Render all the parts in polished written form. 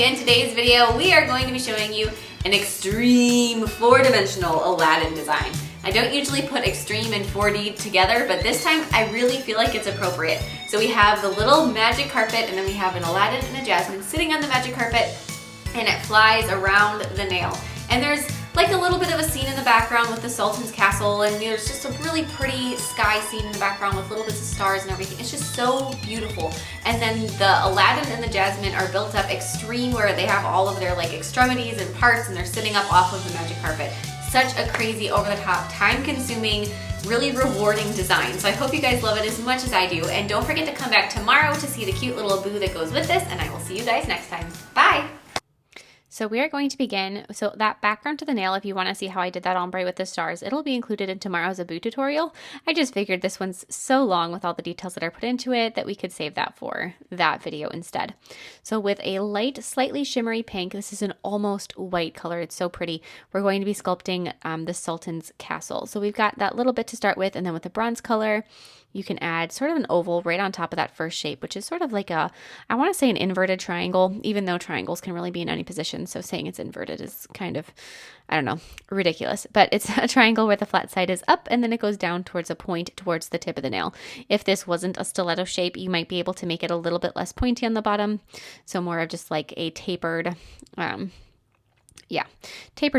In today's video, we are going to be showing you an extreme 4-dimensional Aladdin design. I don't usually put extreme and 4D together, but this time I really feel like it's appropriate. So we have the little magic carpet, and then we have an Aladdin and a Jasmine sitting on the magic carpet, and it flies around the nail. And there's like a little bit of a scene in the background with the Sultan's castle, and there's just a really pretty sky scene in the background with little bits of stars and everything. It's just so beautiful. And then the Aladdin and the Jasmine are built up extreme, where they have all of their like extremities and parts, and they're sitting up off of the magic carpet. Such a crazy, over-the-top, time-consuming, really rewarding design. So I hope you guys love it as much as I do. And don't forget to come back tomorrow to see the cute little boo that goes with this, and I will see you guys next time. Bye! So we are going to begin, so that background to the nail, if you want to see how I did that ombre with the stars, it'll be included in tomorrow's Abu tutorial. I just figured this one's so long with all the details that are put into it that we could save that for that video instead. So with a light, slightly shimmery pink, this is an almost white color, it's so pretty, we're going to be sculpting the Sultan's castle. So we've got that little bit to start with, and then with the bronze color, you can add sort of an oval right on top of that first shape, which is sort of like a, I want to say an inverted triangle, even though triangles can really be in any position. So saying it's inverted is kind of, I don't know, ridiculous. But it's a triangle where the flat side is up and then it goes down towards a point towards the tip of the nail. If this wasn't a stiletto shape, you might be able to make it a little bit less pointy on the bottom. So more of just like a tapered, tapered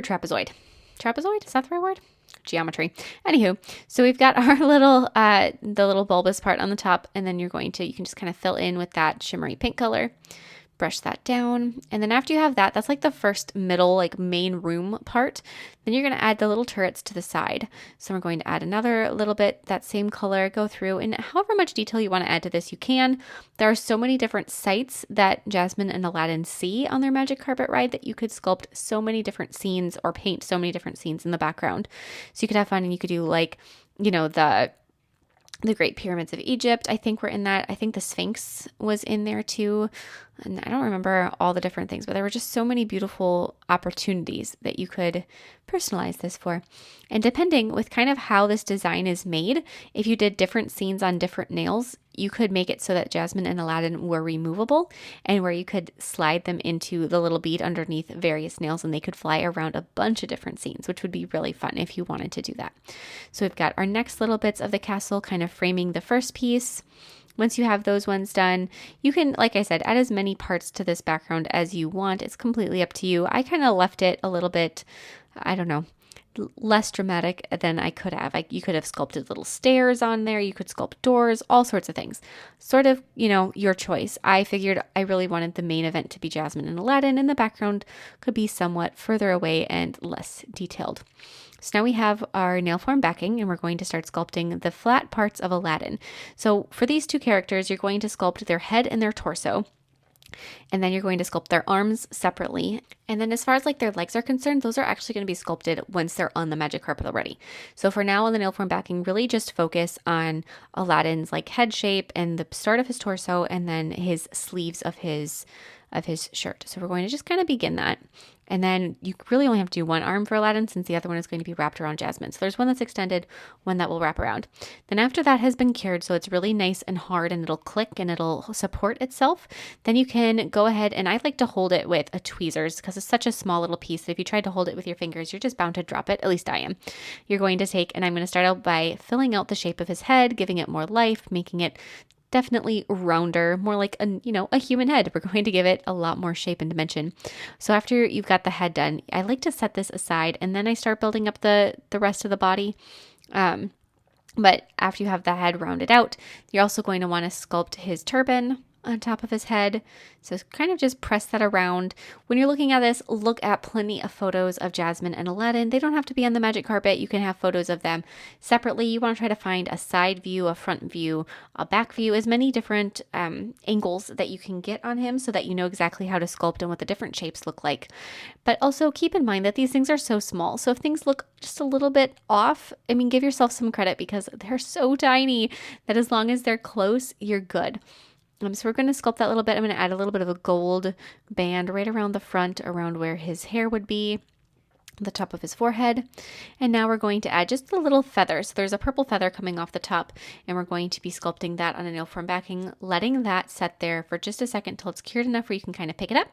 trapezoid. Trapezoid, is that the right word? Geometry. Anywho, so we've got our little, the little bulbous part on the top, and then you can just kind of fill in with that shimmery pink color, brush that down. And then after you have that, that's like the first middle, like main room part. Then you're going to add the little turrets to the side. So we're going to add another little bit, that same color, go through, and however much detail you want to add to this, you can. There are so many different sites that Jasmine and Aladdin see on their magic carpet ride that you could sculpt so many different scenes or paint so many different scenes in the background. So you could have fun, and you could do like, you know, the Great Pyramids of Egypt, I think were in that. I think the Sphinx was in there too. And I don't remember all the different things, but there were just so many beautiful opportunities that you could personalize this for. And depending with kind of how this design is made, if you did different scenes on different nails, you could make it so that Jasmine and Aladdin were removable, and where you could slide them into the little bead underneath various nails, and they could fly around a bunch of different scenes, which would be really fun if you wanted to do that. So we've got our next little bits of the castle kind of framing the first piece. Once you have those ones done, you can, like I said, add as many parts to this background as you want. It's completely up to you. I kind of left it a little bit, I don't know, less dramatic than I could have. You could have sculpted little stairs on there. You could sculpt doors, all sorts of things. Sort of, you know, your choice. I figured I really wanted the main event to be Jasmine and Aladdin, and the background could be somewhat further away and less detailed. So now we have our nail form backing, and we're going to start sculpting the flat parts of Aladdin. So for these two characters, you're going to sculpt their head and their torso. And then you're going to sculpt their arms separately. And then as far as like their legs are concerned, those are actually going to be sculpted once they're on the magic carpet already. So for now on the nail form backing, really just focus on Aladdin's like head shape and the start of his torso, and then his sleeves of his shirt. So we're going to just kind of begin that. And then you really only have to do one arm for Aladdin, since the other one is going to be wrapped around Jasmine. So there's one that's extended, one that will wrap around. Then after that has been cured, so it's really nice and hard and it'll click and it'll support itself, then you can go ahead, and I like to hold it with a tweezers because it's such a small little piece that if you try to hold it with your fingers, you're just bound to drop it. At least I am. You're going to take, and I'm going to start out by filling out the shape of his head, giving it more life, making it definitely rounder, more like a human head. We're going to give it a lot more shape and dimension. So after you've got the head done, I like to set this aside, and then I start building up the rest of the body. But after you have the head rounded out, you're also going to want to sculpt his turban on top of his head. So kind of just press that around. When you're looking at this, look at plenty of photos of Jasmine and Aladdin. They don't have to be on the magic carpet. You can have photos of them separately. You want to try to find a side view, a front view, a back view, as many different angles that you can get on him so that you know exactly how to sculpt and what the different shapes look like. But also keep in mind that these things are so small. So if things look just a little bit off, I mean, give yourself some credit because they're so tiny that as long as they're close, you're good. So we're going to sculpt that a little bit. I'm going to add a little bit of a gold band right around the front, around where his hair would be. the top of his forehead. And now we're going to add just a little feather. So there's a purple feather coming off the top, and we're going to be sculpting that on a nail form backing, letting that set there for just a second till it's cured enough where you can kind of pick it up.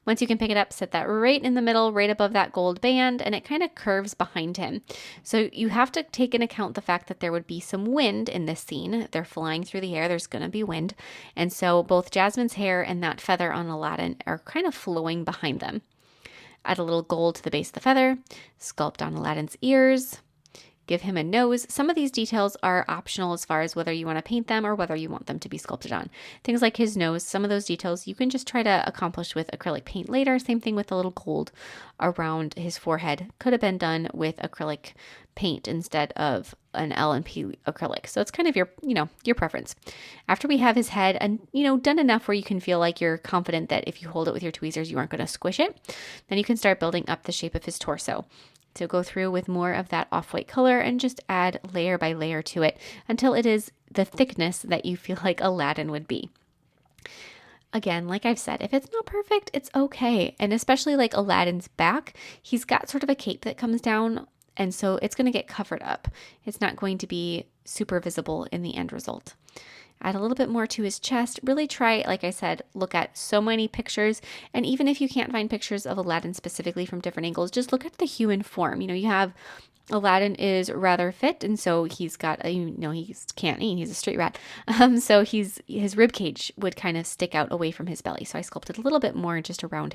Once you can pick it up, set that right in the middle, right above that gold band, and it kind of curves behind him. So you have to take into account the fact that there would be some wind in this scene. They're flying through the air. There's going to be wind. And so both Jasmine's hair and that feather on Aladdin are kind of flowing behind them. Add a little gold to the base of the feather, sculpt on Aladdin's ears, give him a nose. Some of these details are optional as far as whether you want to paint them or whether you want them to be sculpted on. Things like his nose, some of those details you can just try to accomplish with acrylic paint later. Same thing with the little gold around his forehead. Could have been done with acrylic paint instead of an L&P acrylic. So it's kind of your preference. After we have his head and, done enough where you can feel like you're confident that if you hold it with your tweezers, you aren't going to squish it, then you can start building up the shape of his torso. So go through with more of that off-white color and just add layer by layer to it until it is the thickness that you feel like Aladdin would be. Again, like I've said, if it's not perfect, it's okay. And especially like Aladdin's back, he's got sort of a cape that comes down, and so it's going to get covered up. It's not going to be super visible in the end result. Add a little bit more to his chest. Really try, like I said, look at so many pictures. And even if you can't find pictures of Aladdin specifically from different angles, just look at the human form. You have Aladdin is rather fit, and so he's got he can't eat. He's a street rat. So his rib cage would kind of stick out away from his belly. So I sculpted a little bit more just around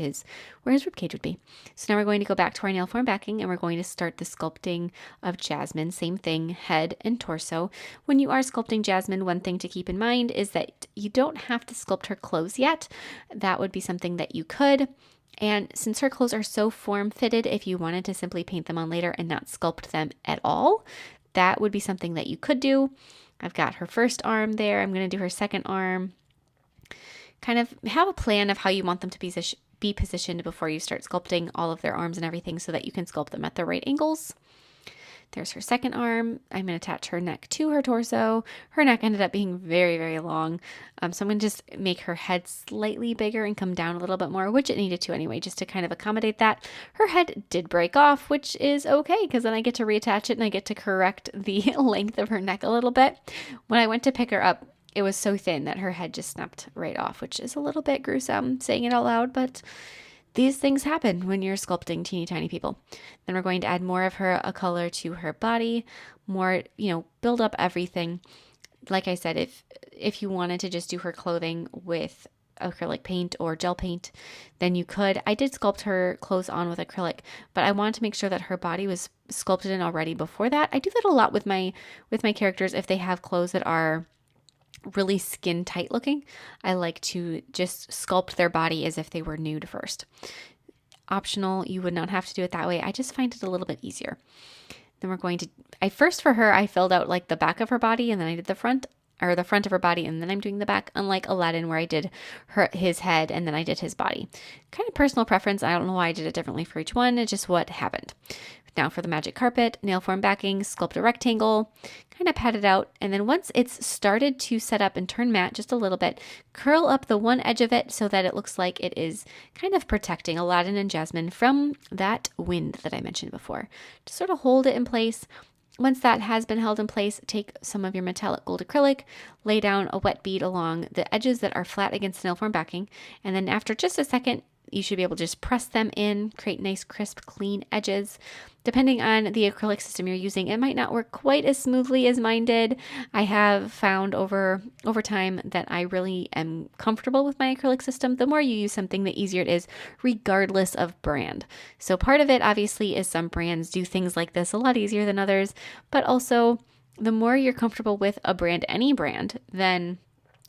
where his rib cage would be. So now we're going to go back to our nail form backing, and we're going to start the sculpting of Jasmine. Same thing, head and torso. When you are sculpting Jasmine, one thing to keep in mind is that you don't have to sculpt her clothes yet. That would be something that you could. And since her clothes are so form-fitted, if you wanted to simply paint them on later and not sculpt them at all, that would be something that you could do. I've got her first arm there. I'm going to do her second arm. Kind of have a plan of how you want them to be positioned before you start sculpting all of their arms and everything so that you can sculpt them at the right angles. There's her second arm. I'm going to attach her neck to her torso. Her neck ended up being very, very long. So I'm going to just make her head slightly bigger and come down a little bit more, which it needed to anyway, just to kind of accommodate that. Her head did break off, which is okay because then I get to reattach it and I get to correct the length of her neck a little bit. When I went to pick her up, it was so thin that her head just snapped right off, which is a little bit gruesome saying it out loud, but these things happen when you're sculpting teeny tiny people. Then we're going to add more of a color to her body, more, build up everything. Like I said, if you wanted to just do her clothing with acrylic paint or gel paint, then you could. I did sculpt her clothes on with acrylic, but I wanted to make sure that her body was sculpted in already before that. I do that a lot with my characters if they have clothes that are really skin tight looking. I like to just sculpt their body as if they were nude first. Optional, you would not have to do it that way. I just find it a little bit easier. Then we're going to, for her, I filled out like the back of her body and then I did the front of her body and then I'm doing the back, unlike Aladdin where I did his head and then I did his body. Kind of personal preference. I don't know why I did it differently for each one. It's just what happened. Now for the magic carpet, nail form backing, sculpt a rectangle, kind of pat it out. And then once it's started to set up and turn matte just a little bit, curl up the one edge of it so that it looks like it is kind of protecting Aladdin and Jasmine from that wind that I mentioned before. Just sort of hold it in place. Once that has been held in place, take some of your metallic gold acrylic, lay down a wet bead along the edges that are flat against the nail form backing, and then after just a second, you should be able to just press them in, create nice, crisp, clean edges. Depending on the acrylic system you're using, it might not work quite as smoothly as mine did. I have found over time that I really am comfortable with my acrylic system. The more you use something, the easier it is, regardless of brand. So part of it, obviously, is some brands do things like this a lot easier than others, but also the more you're comfortable with a brand, any brand, then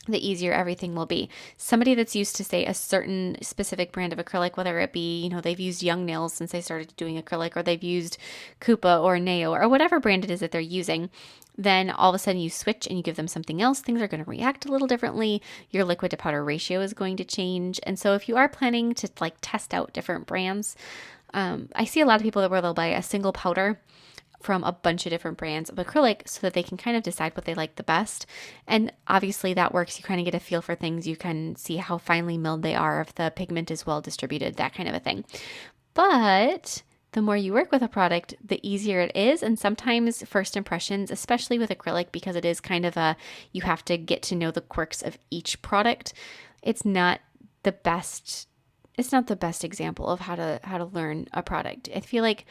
the easier everything will be. Somebody that's used to, say, a certain specific brand of acrylic, whether it be, they've used Young Nails since they started doing acrylic, or they've used Koopa or Neo or whatever brand it is that they're using, then all of a sudden you switch and you give them something else, things are going to react a little differently. Your liquid to powder ratio is going to change. And so if you are planning to test out different brands, I see a lot of people where they'll buy a single powder from a bunch of different brands of acrylic so that they can kind of decide what they like the best. And obviously that works. You kind of get a feel for things. You can see how finely milled they are, if the pigment is well distributed, that kind of a thing. But the more you work with a product, the easier it is. And sometimes first impressions, especially with acrylic, because it is kind of you have to get to know the quirks of each product. It's not the best example of how to learn a product. I feel like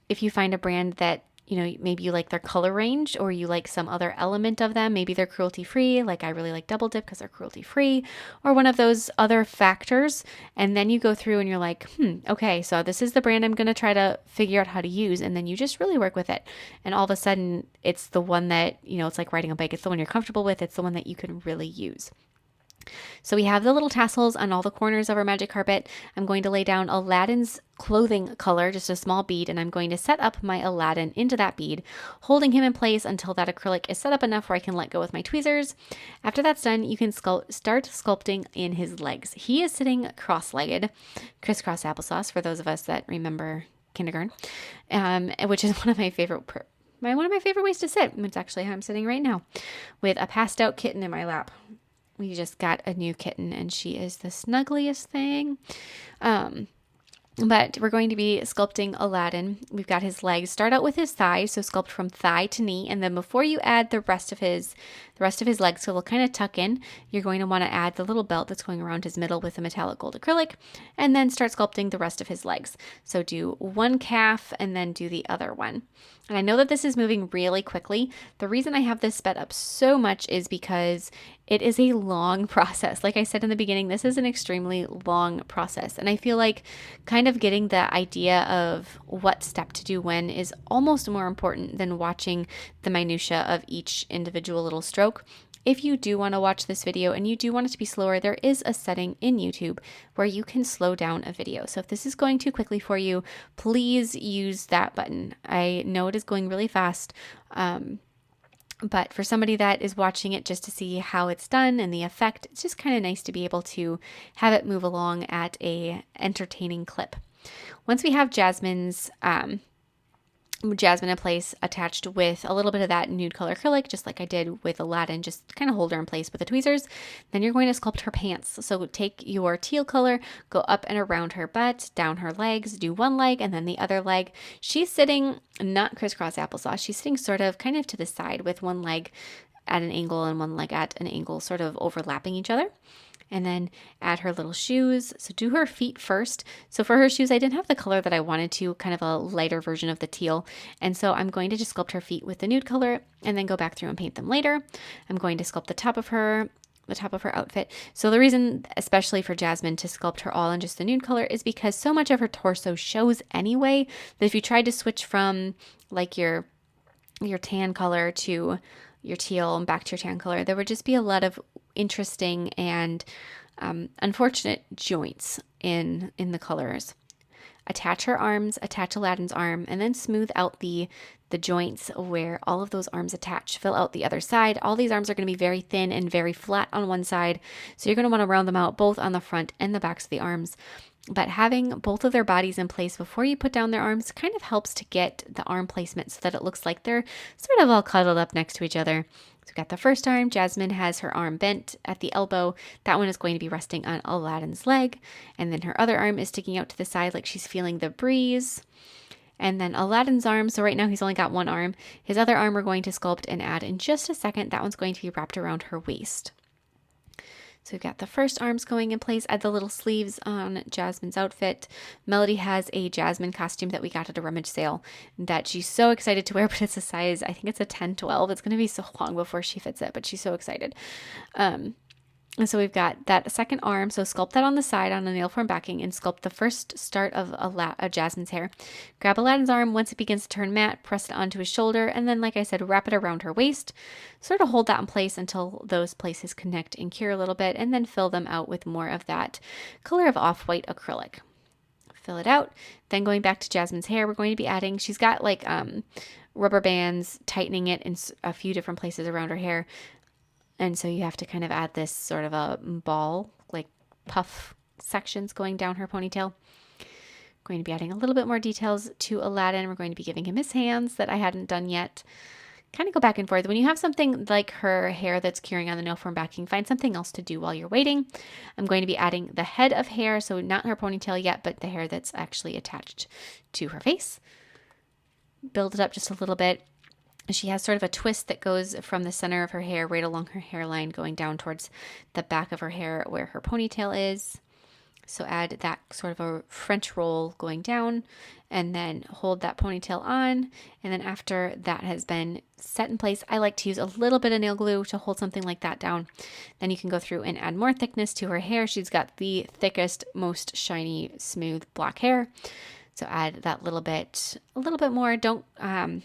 if you find a brand that, maybe you like their color range or you like some other element of them, maybe they're cruelty free, like I really like Double Dip because they're cruelty free, or one of those other factors. And then you go through and you're like, okay, so this is the brand I'm going to try to figure out how to use. And then you just really work with it. And all of a sudden it's the one that, it's like riding a bike. It's the one you're comfortable with. It's the one that you can really use. So we have the little tassels on all the corners of our magic carpet. I'm going to lay down Aladdin's clothing color, just a small bead, and I'm going to set up my Aladdin into that bead, holding him in place until that acrylic is set up enough where I can let go with my tweezers. After that's done, you can start sculpting in his legs. He is sitting cross-legged, crisscross applesauce for those of us that remember kindergarten, which is one of my favorite ways to sit. It's actually how I'm sitting right now, with a passed out kitten in my lap. We just got a new kitten and she is the snuggliest thing. But we're going to be sculpting Aladdin. We've got his legs. Start out with his thighs, so sculpt from thigh to knee, and then before you add the rest of his legs, so they'll kind of tuck in, you're going to want to add the little belt that's going around his middle with a metallic gold acrylic, and then start sculpting the rest of his legs. So do one calf and then do the other one. And I know that this is moving really quickly. The reason I have this sped up so much is because it is a long process. Like I said in the beginning, this is an extremely long process. And I feel like kind of getting the idea of what step to do when is almost more important than watching the minutia of each individual little stroke. If you do want to watch this video and you do want it to be slower, there is a setting in YouTube where you can slow down a video. So if this is going too quickly for you, please use that button. I know it is going really fast, but for somebody that is watching it just to see how it's done and the effect, it's just kind of nice to be able to have it move along at a entertaining clip. Once we have Jasmine in place, attached with a little bit of that nude color acrylic, just like I did with Aladdin, just kind of hold her in place with the tweezers. Then you're going to sculpt her pants. So take your teal color, go up and around her butt, down her legs, do one leg and then the other leg. She's sitting not crisscross applesauce. She's sitting sort of kind of to the side with one leg at an angle and one leg at an angle, sort of overlapping each other. And then add her little shoes. So do her feet first. So for her shoes, I didn't have the color that I wanted to, kind of a lighter version of the teal. And so I'm going to just sculpt her feet with the nude color and then go back through and paint them later. I'm going to sculpt the top of her outfit. So the reason, especially for Jasmine, to sculpt her all in just the nude color is because so much of her torso shows anyway, that if you tried to switch from like your tan color to your teal and back to your tan color, there would just be a lot of interesting and unfortunate joints in the colors. Attach her arms, attach Aladdin's arm, and then smooth out the joints where all of those arms attach. Fill out the other side. All these arms are going to be very thin and very flat on one side, so you're going to want to round them out both on the front and the backs of the arms. But having both of their bodies in place before you put down their arms kind of helps to get the arm placement so that it looks like they're sort of all cuddled up next to each other. So we've got the first arm. Jasmine has her arm bent at the elbow. That one is going to be resting on Aladdin's leg. And then her other arm is sticking out to the side like she's feeling the breeze. And then Aladdin's arm, so right now he's only got one arm. His other arm we're going to sculpt and add in just a second. That one's going to be wrapped around her waist. So we've got the first arms going in place. Add the little sleeves on Jasmine's outfit. Melody has a Jasmine costume that we got at a rummage sale that she's so excited to wear, but it's a size, I think it's a 10-12. It's going to be so long before she fits it, but she's so excited. And so we've got that second arm. So sculpt that on the side on a nail form backing and sculpt the first start of Jasmine's hair. Grab Aladdin's arm. Once it begins to turn matte, press it onto his shoulder. And then, like I said, wrap it around her waist. Sort of hold that in place until those places connect and cure a little bit. And then fill them out with more of that color of off-white acrylic. Fill it out. Then going back to Jasmine's hair, we're going to be adding, she's got like rubber bands tightening it in a few different places around her hair. And so you have to kind of add this sort of a ball, like puff sections going down her ponytail. Going to be adding a little bit more details to Aladdin. We're going to be giving him his hands that I hadn't done yet. kind of go back and forth. When you have something like her hair that's curing on the nail form backing, find something else to do while you're waiting. I'm going to be adding the head of hair, so not her ponytail yet, but the hair that's actually attached to her face. Build it up just a little bit. She has sort of a twist that goes from the center of her hair right along her hairline, going down towards the back of her hair where her ponytail is. So add that sort of a French roll going down, and then hold that ponytail on. And then after that has been set in place, I like to use a little bit of nail glue to hold something like that down. Then you can go through and add more thickness to her hair. She's got the thickest, most shiny, smooth black hair. So add that a little bit more. Don't add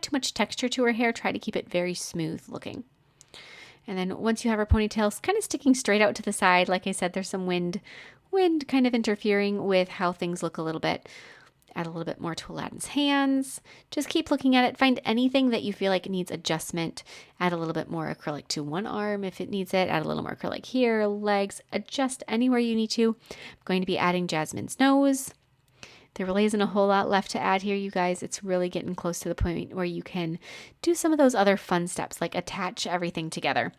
too much texture to her hair. Try to keep it very smooth looking. And then once you have her ponytail kind of sticking straight out to the side, like I said, there's some wind kind of interfering with how things look a little bit. Add a little bit more to Aladdin's hands. Just keep looking at it. Find anything that you feel like needs adjustment. Add a little bit more acrylic to one arm if it needs it. Add a little more acrylic here, legs. Adjust anywhere you need to. I'm going to be adding Jasmine's nose. There really isn't a whole lot left to add here, you guys. It's really getting close to the point where you can do some of those other fun steps, like attach everything together.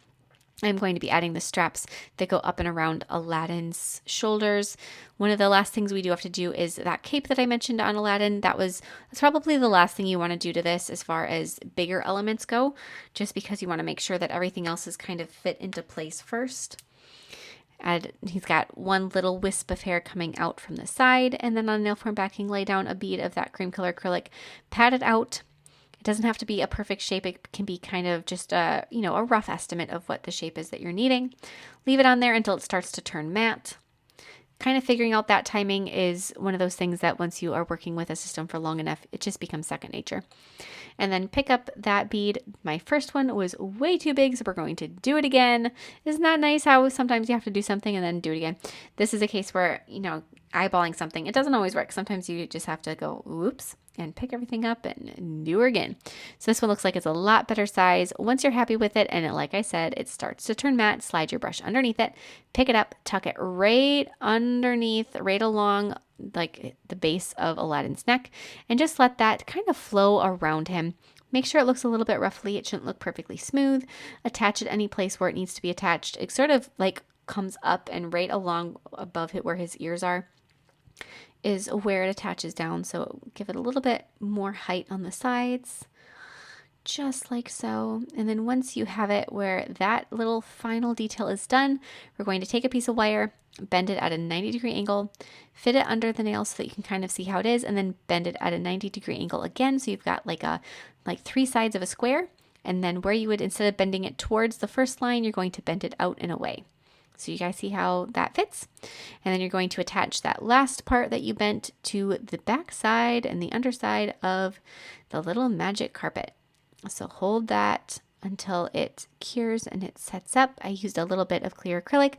I'm going to be adding the straps that go up and around Aladdin's shoulders. One of the last things we do have to do is that cape that I mentioned on Aladdin. That's probably the last thing you want to do to this as far as bigger elements go, just because you want to make sure that everything else is kind of fit into place first. He's got one little wisp of hair coming out from the side, and then on nail form backing, lay down a bead of that cream color acrylic, pat it out. It doesn't have to be a perfect shape. It can be kind of just a rough estimate of what the shape is that you're needing. Leave it on there until it starts to turn matte. Kind of figuring out that timing is one of those things that once you are working with a system for long enough, it just becomes second nature. And then pick up that bead. My first one was way too big, so we're going to do it again. Isn't that nice how sometimes you have to do something and then do it again? This is a case where, eyeballing something, it doesn't always work. Sometimes you just have to go, whoops, and pick everything up and do it again. So this one looks like it's a lot better size. Once you're happy with it, and like I said, it starts to turn matte, slide your brush underneath it, pick it up, tuck it right underneath, right along like the base of Aladdin's neck, and just let that kind of flow around him. Make sure it looks a little bit ruffly. It shouldn't look perfectly smooth. Attach it any place where it needs to be attached. It sort of like comes up and right along above it where his ears are is where it attaches down. So give it a little bit more height on the sides, just like so. And then once you have it where that little final detail is done, we're going to take a piece of wire, bend it at a 90-degree angle, fit it under the nail so that you can kind of see how it is, and then bend it at a 90-degree angle again. So you've got like 3 sides of a square. And then where you would, instead of bending it towards the first line, you're going to bend it out and away. So you guys see how that fits? And then you're going to attach that last part that you bent to the back side and the underside of the little magic carpet. So hold that until it cures and it sets up. I used a little bit of clear acrylic.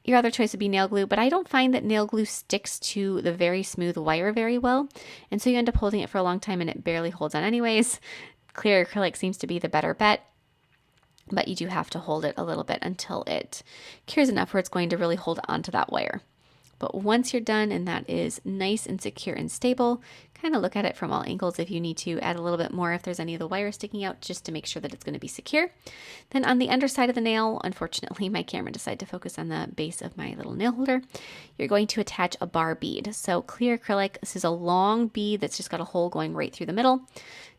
Your other choice would be nail glue, but I don't find that nail glue sticks to the very smooth wire very well. And so you end up holding it for a long time and it barely holds on anyways. Clear acrylic seems to be the better bet. But you do have to hold it a little bit until it cures enough where it's going to really hold onto that wire. But once you're done and that is nice and secure and stable, kind of look at it from all angles. If you need to add a little bit more if there's any of the wire sticking out, just to make sure that it's going to be secure. Then on the underside of the nail, unfortunately my camera decided to focus on the base of my little nail holder, you're going to attach a bar bead. So clear acrylic, this is a long bead that's just got a hole going right through the middle.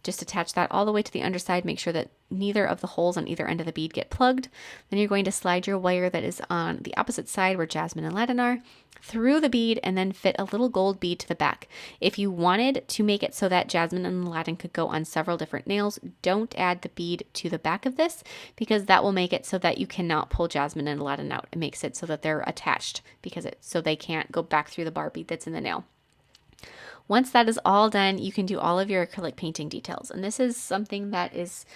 Just attach that all the way to the underside. Make sure that neither of the holes on either end of the bead get plugged. Then you're going to slide your wire that is on the opposite side where Jasmine and Aladdin are through the bead and then fit a little gold bead to the back. If you wanted to make it so that Jasmine and Aladdin could go on several different nails, don't add the bead to the back of this because that will make it so that you cannot pull Jasmine and Aladdin out. It makes it so that they're attached so they can't go back through the bar bead that's in the nail. Once that is all done, you can do all of your acrylic painting details. And this is something that is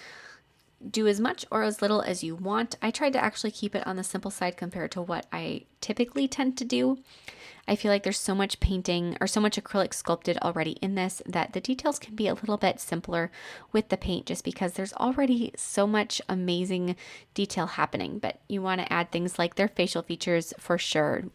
do as much or as little as you want. I tried to actually keep it on the simple side compared to what I typically tend to do. I feel like there's so much painting or so much acrylic sculpted already in this that the details can be a little bit simpler with the paint just because there's already so much amazing detail happening. But you want to add things like their facial features for sure.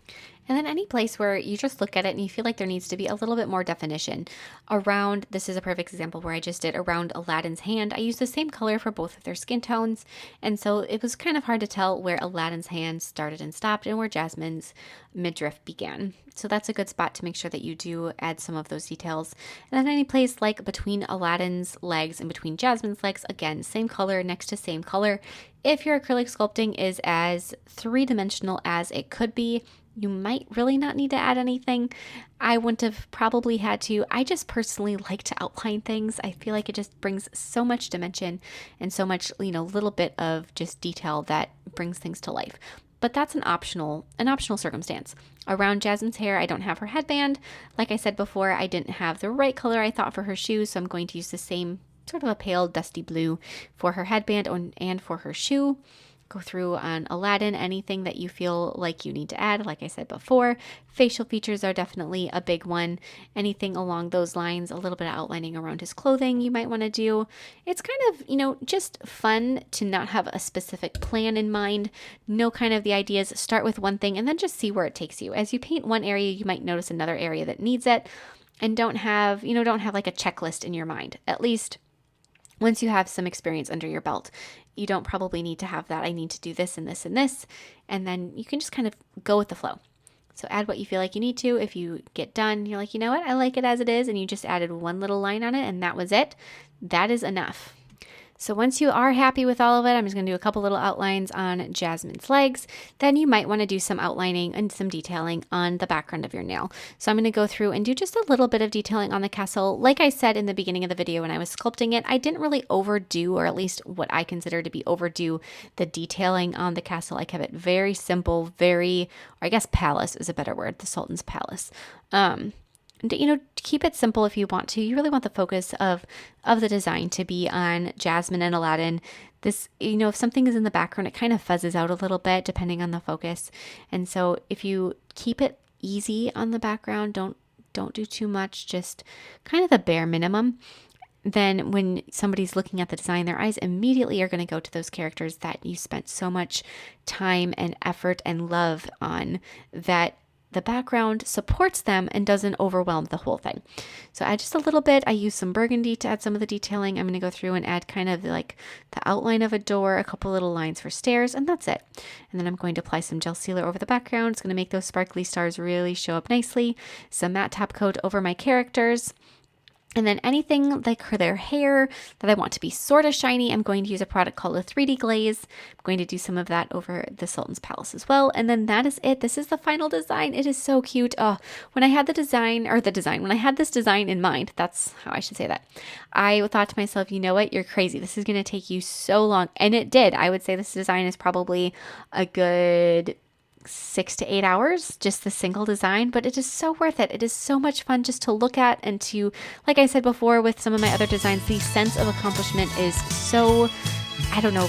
And then any place where you just look at it and you feel like there needs to be a little bit more definition around, this is a perfect example where I just did around Aladdin's hand. I used the same color for both of their skin tones. And so it was kind of hard to tell where Aladdin's hand started and stopped and where Jasmine's midriff began. So that's a good spot to make sure that you do add some of those details. And then any place like between Aladdin's legs and between Jasmine's legs, again, same color next to same color. If your acrylic sculpting is as three-dimensional as it could be, you might really not need to add anything. I wouldn't have probably had to. I just personally like to outline things. I feel like it just brings so much dimension and so much, little bit of just detail that brings things to life. But that's an optional circumstance. Around Jasmine's hair, I don't have her headband. Like I said before, I didn't have the right color I thought for her shoes, so I'm going to use the same sort of a pale dusty blue for her headband and for her shoe. Go through on Aladdin, anything that you feel like you need to add. Like I said before, facial features are definitely a big one. Anything along those lines, a little bit of outlining around his clothing you might want to do. It's kind of, just fun to not have a specific plan in mind. Know kind of the ideas, start with one thing and then just see where it takes you. As you paint one area, you might notice another area that needs it, and don't have like a checklist in your mind. At least once you have some experience under your belt, you don't probably need to have that. I need to do this and this and this. And then you can just kind of go with the flow. So add what you feel like you need to. If you get done, you're like, you know what? I like it as it is. And you just added one little line on it and that was it. That is enough. So once you are happy with all of it, I'm just going to do a couple little outlines on Jasmine's legs. Then you might want to do some outlining and some detailing on the background of your nail. So I'm going to go through and do just a little bit of detailing on the castle. Like I said in the beginning of the video when I was sculpting it, I didn't really overdo, or at least what I consider to be overdo, the detailing on the castle. I kept it very simple, or I guess palace is a better word, the Sultan's palace. Keep it simple if you want to. You really want the focus of the design to be on Jasmine and Aladdin. This, if something is in the background, it kind of fuzzes out a little bit depending on the focus. And so if you keep it easy on the background, don't do too much, just kind of the bare minimum. Then when somebody's looking at the design, their eyes immediately are going to go to those characters that you spent so much time and effort and love on, that the background supports them and doesn't overwhelm the whole thing. So add just a little bit. I use some burgundy to add some of the detailing. I'm going to go through and add kind of like the outline of a door, a couple little lines for stairs, and that's it. And then I'm going to apply some gel sealer over the background. It's going to make those sparkly stars really show up nicely. Some matte top coat over my characters. And then anything like their hair that I want to be sort of shiny, I'm going to use a product called a 3D glaze. I'm going to do some of that over the Sultan's palace as well. And then that is it. This is the final design. It is so cute. Oh, when I had when I had this design in mind, that's how I should say that, I thought to myself, you know what? You're crazy. This is going to take you so long. And it did. I would say this design is probably a good 6 to 8 hours, just the single design, but it is so worth it. It is so much fun just to look at and to, like I said before with some of my other designs, the sense of accomplishment is so,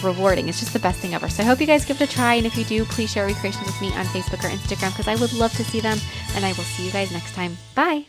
rewarding. It's just the best thing ever. So I hope you guys give it a try. And if you do, please share recreations with me on Facebook or Instagram because I would love to see them. And I will see you guys next time. Bye.